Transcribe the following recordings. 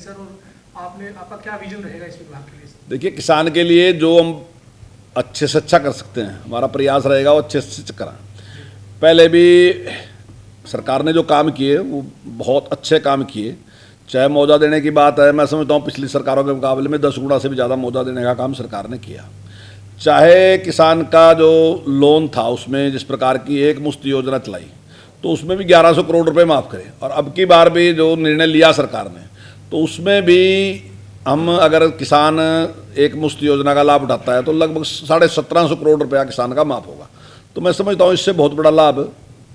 Sir, और आपका क्या विजन रहेगा इस विभाग के लिए सर? देखिए, किसान के लिए जो हम अच्छे से अच्छा कर सकते हैं, हमारा प्रयास रहेगा वो अच्छे से करें। पहले भी सरकार ने जो काम किए वो बहुत अच्छे काम किए। चाहे मुआवजा देने की बात है, मैं समझता हूँ पिछली सरकारों के मुकाबले में 10 गुना से भी ज़्यादा मुआवजा देने का काम सरकार ने किया। चाहे किसान का जो लोन था उसमें जिस प्रकार की एक मुश्त योजना चलाई, तो उसमें भी 1100 करोड़ रुपए माफ़ करे। और अब की बार भी जो निर्णय लिया सरकार ने, तो उसमें भी हम अगर किसान एक मुश्त योजना का लाभ उठाता है तो लगभग 1750 करोड़ रुपया किसान का माफ़ होगा। तो मैं समझता हूँ इससे बहुत बड़ा लाभ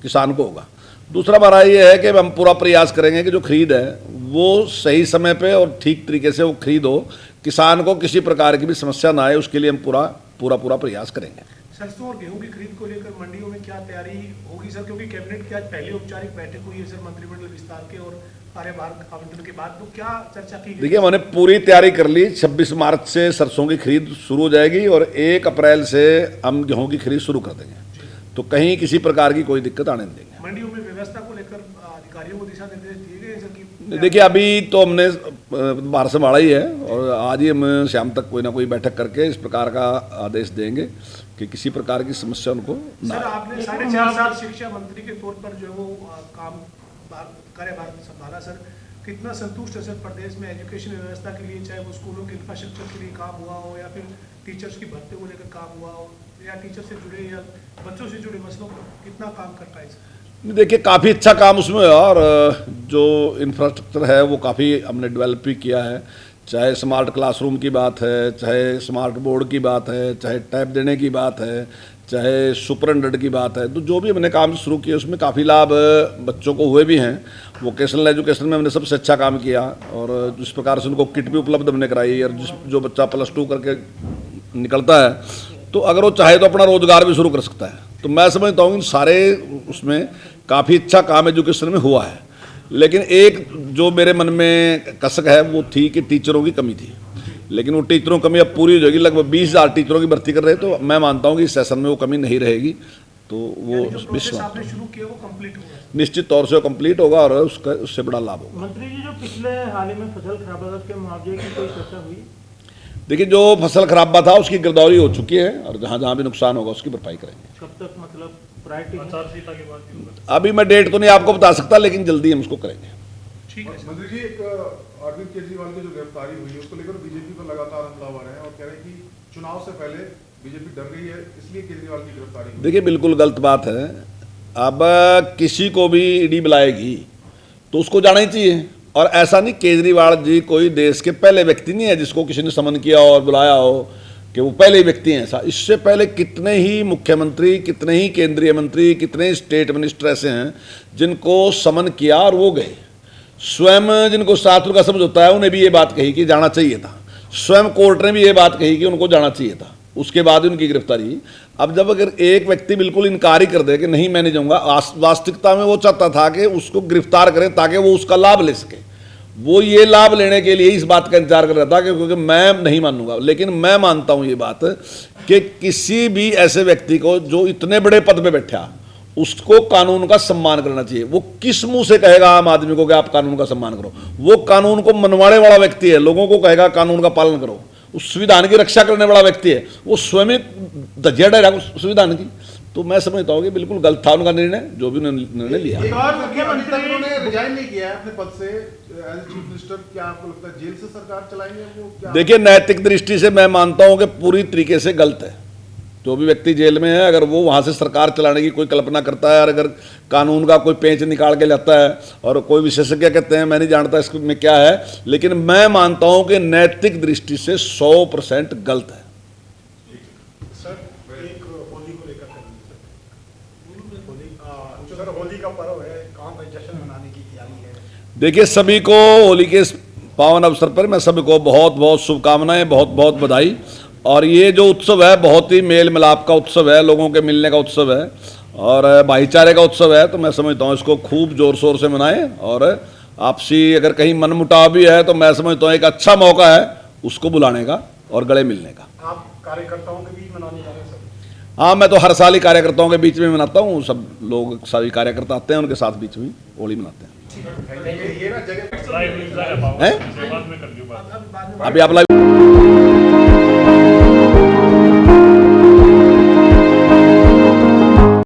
किसान को होगा। दूसरा बात ये है कि हम पूरा प्रयास करेंगे कि जो खरीद है वो सही समय पे और ठीक तरीके से वो खरीद हो, किसान को किसी प्रकार की भी समस्या ना आए, उसके लिए हम पूरा प्रयास करेंगे। सरसों और गेहूं की खरीद को लेकर मंडियों में क्या तैयारी होगी सर? क्योंकि कैबिनेट की आज पहली औपचारिक बैठक हुई है सर, मंत्रिमंडल विस्तार के और कार्यभार आवंटन के बाद, तो क्या चर्चा की गई? देखिए, मैंने पूरी तैयारी कर ली। 26 मार्च से सरसों की खरीद शुरू हो जाएगी और 1 अप्रैल से हम गेहूं की खरीद शुरू कर देंगे। तो कहीं किसी प्रकार की कोई दिक्कत आने नहीं देंगे। मंडियों में व्यवस्था को लेकर अधिकारियों को दिशा निर्देश दिए गए सर? देखिए, अभी तो हमने बाहर से माड़ा ही है और आज ही हम शाम तक कोई ना कोई बैठक करके इस प्रकार का आदेश देंगे कि किसी प्रकार की समस्या उनको ना। सर, आपने 4.5 साल शिक्षा मंत्री के तौर पर जो है वो काम कार्यभार संभाला सर, कितना संतुष्ट है सर प्रदेश में एजुकेशन व्यवस्था के लिए, चाहे वो स्कूलों के इंफ्रास्ट्रक्चर के लिए काम हुआ हो या फिर टीचर्स की भर्ती को लेकर काम हुआ हो या टीचर से जुड़े या बच्चों से जुड़े मसलों पर कितना काम कर पाए सर? देखिए, काफ़ी अच्छा काम उसमें हुआ और जो इंफ्रास्ट्रक्चर है वो काफ़ी हमने डेवलप भी किया है। चाहे स्मार्ट क्लासरूम की बात है, चाहे स्मार्ट बोर्ड की बात है, चाहे टैब देने की बात है, चाहे सुपरटेंडेंट की बात है, तो जो भी हमने काम शुरू किए उसमें काफ़ी लाभ बच्चों को हुए भी हैं। वोकेशनल एजुकेशन में हमने सबसे अच्छा काम किया और जिस प्रकार से उनको किट भी उपलब्ध हमने कराई। और जो बच्चा +2 करके निकलता है तो अगर वो चाहे तो अपना रोजगार भी शुरू कर सकता है। तो मैं समझता हूँ इन सारे उसमें काफ़ी अच्छा काम एजुकेशन में हुआ है। लेकिन एक जो मेरे मन में कसक है वो थी कि टीचरों की कमी थी, लेकिन वो टीचरों की कमी अब पूरी हो जाएगी। लगभग 20,000 टीचरों की भर्ती कर रहे हैं, तो मैं मानता हूँ कि इस सेशन में वो कमी नहीं रहेगी। तो वो विश्वास निश्चित तौर से वो कंप्लीट होगा और उससे बड़ा लाभ होगा। मंत्री जी, जो पिछले हाल ही में फसल खराब हुआ उसके मुआवजे की कोई चर्चा हुई? देखिए, जो फसल खराबा था उसकी गिरदावरी हो चुकी है और जहाँ भी नुकसान होगा उसकी भरपाई करेंगे। कब तक मतलब प्रायोरिटी? अभी मैं डेट तो नहीं आपको बता सकता, लेकिन जल्दी हम उसको करेंगे। ठीक है मंत्री जी, एक अरविंद केजरीवाल की जो गिरफ्तारी हुई है उसको लेकर बीजेपी पर लगातार हमलावर है और कह रहे हैं कि चुनाव से पहले बीजेपी डर गई है, इसलिए केजरीवाल की गिरफ्तारी हुई। देखिए, बिल्कुल गलत बात है। अब किसी को भी ईडी बुलाएगी तो उसको जाना ही चाहिए। और ऐसा नहीं, केजरीवाल जी कोई देश के पहले व्यक्ति नहीं है जिसको किसी ने समन किया और बुलाया हो कि वो पहले व्यक्ति हैं। ऐसा इससे पहले कितने ही मुख्यमंत्री, कितने ही केंद्रीय मंत्री, कितने ही स्टेट मिनिस्टर ऐसे हैं जिनको समन किया और वो गए। स्वयं जिनको शास्त्र का समझ होता है उन्हें भी ये बात कही कि जाना चाहिए था। स्वयं कोर्ट ने भी ये बात कही कि उनको जाना चाहिए था, उसके बाद उनकी गिरफ्तारी। अब जब अगर एक व्यक्ति बिल्कुल इनकार ही कर दे कि नहीं मैं नहीं जाऊँगा, वास्तविकता में वो चाहता था कि उसको गिरफ्तार करें ताकि वो उसका लाभ ले सके। वो ये लाभ लेने के लिए इस बात का इंतजार कर रहा था कि क्योंकि मैं नहीं मानूंगा। लेकिन मैं मानता हूँ ये बात कि किसी भी ऐसे व्यक्ति को जो इतने बड़े पद पे बैठा, उसको कानून का सम्मान करना चाहिए। वो किस मुंह से कहेगा आम आदमी को कि आप कानून का सम्मान करो? वो कानून को मनवाने वाला व्यक्ति है, लोगों को कहेगा कानून का पालन करो। उस संविधान की रक्षा करने वाला व्यक्ति है, वो स्वयं धज्जिया डालेगा संविधान की। तो मैं समझता हूँ कि बिल्कुल गलत था उनका निर्णय, जो भी उन्होंने निर्णय लिया। उन्होंने रिजाइन नहीं किया है अपने पद से एज चीफ मिनिस्टर, क्या आपको लगता है जेल से सरकार चलाएंगे वो क्या? देखिए, नैतिक दृष्टि से मैं मानता हूँ कि पूरी तरीके से गलत है। जो भी व्यक्ति जेल में है, अगर वो वहाँ से सरकार चलाने की कोई कल्पना करता है और अगर कानून का कोई पेंच निकाल के लाता है, और कोई विशेषज्ञ कहते हैं मैं नहीं जानता इसमें क्या है, लेकिन मैं मानता हूँ कि नैतिक दृष्टि से 100% गलत है। होली का पर्व है, कहाँ पर जश्न मनाने की तैयारी है? देखिए, सभी को होली के पावन अवसर पर मैं सभी को बहुत बहुत शुभकामनाएं, बहुत बहुत बधाई। और ये जो उत्सव है बहुत ही मेल मिलाप का उत्सव है, लोगों के मिलने का उत्सव है और भाईचारे का उत्सव है। तो मैं समझता हूँ इसको खूब जोर शोर से मनाएं और आपसी अगर कहीं मनमुटाव भी है तो मैं समझता हूँ एक अच्छा मौका है उसको बुलाने का और गले मिलने का। आप कार्यकर्ताओं के बीच मनाने जा रहे हैं? हाँ, मैं तो हर साल ही कार्यकर्ताओं के बीच में मनाता हूँ। सब लोग, सभी कार्यकर्ता आते हैं, उनके साथ बीच में होली मनाते हैं। में कर दियो बात। अब बाद में अभी आप लाइव